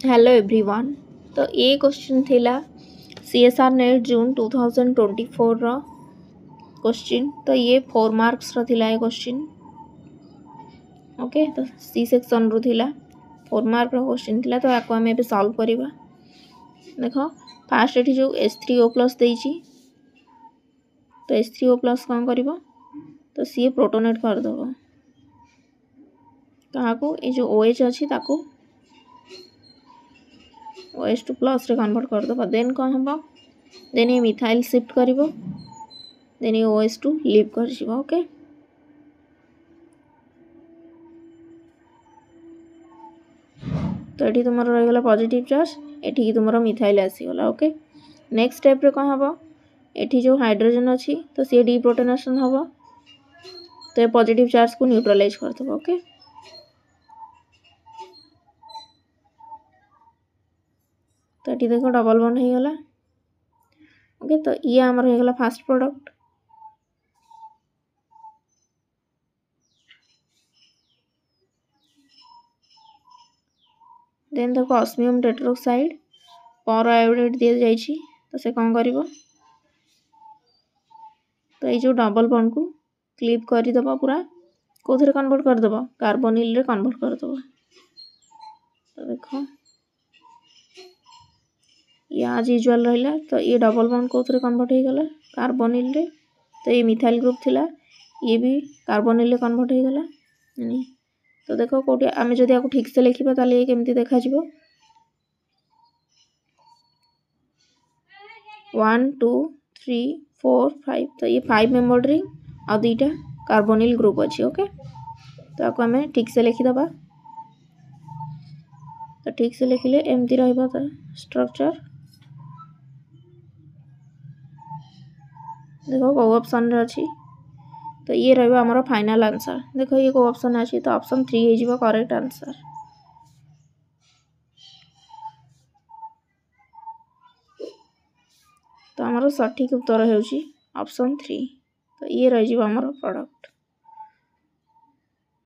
Hello everyone. तो ये question थिला सीएसआर नेट जून 2024 रो क्वेश्चन। तो ये 4 मार्क्स रो थिला ये क्वेश्चन। ओके, तो सी सेक्शन रो थिला 4 मार्क रो क्वेश्चन थिला। तो याको हम एबे सॉल्व करिबा। देखो फास्ट एठी जो H3O+ देइची, तो H3O+ कोन करिवो, तो सी प्रोटोनेट कर दबो काको ए जो OH अछि ताको OH2+ रे कन्वर्ट कर दबो। देन कौन हम, देन ये मिथाइल शिफ्ट करिवो, देन ये OH2 लीव कर जिवो। ओके, तो एठी तुमर रह गला पॉजिटिव चार्ज, एठी की तुमर मिथाइल आसी गला। ओके, नेक्स्ट स्टेप रे कौन हबो, एठी जो हाइड्रोजन अछि तो सी डीप्रोटोनेशन हबो, तो ये पॉजिटिव चार्ज को न्यूट्रलाइज कर दबो। ओके, तो एठी देखो डबल बॉन्ड हो गला। ओके, तो ये हमर हो गला फास्ट प्रोडक्ट। देन देखो ऑस्मियम टेट्रोक्साइड पर आयोडेट दिया जाइछि, तो से कौन करिवो, तो ये जो डबल बॉन्ड को क्लिप कर दबो, पूरा कोथरे कन्वर्ट कर दबो, कार्बोनिल रे कन्वर्ट कर दबो। तो देखो ये आज यूजुअल रहिला, तो ये डबल बॉन्ड कोथरे कन्वर्ट हो गला, कार्बोनिल रे। तो ये मिथाइल ग्रुप थिला, ये भी कार्बोनिल रे कन्वर्ट हो गला। तो देखो कोटी आमे जदि आको ठीक से लिखिबा ताले ये केमती देखा जिवो, 1 2 3 4 5, तो ये 5 मेंबर रिंग और दुईटा कार्बोनिल ग्रुप अच्छी। ओके, तो आको आमे ठीक से लिखि दबा। तो ठीक से लिखिले एमती रहइबा त स्ट्रक्चर। देखो को ऑप्शन रे अछि, तो ये रहइबा हमरो फाइनल आंसर। देखो ये को ऑप्शन अछि, तो ऑप्शन 3 हे जिवो करेक्ट आंसर। तो हमरो सठिक उत्तर हेउची ऑप्शन 3। तो ये रह जिवो हमरो प्रोडक्ट।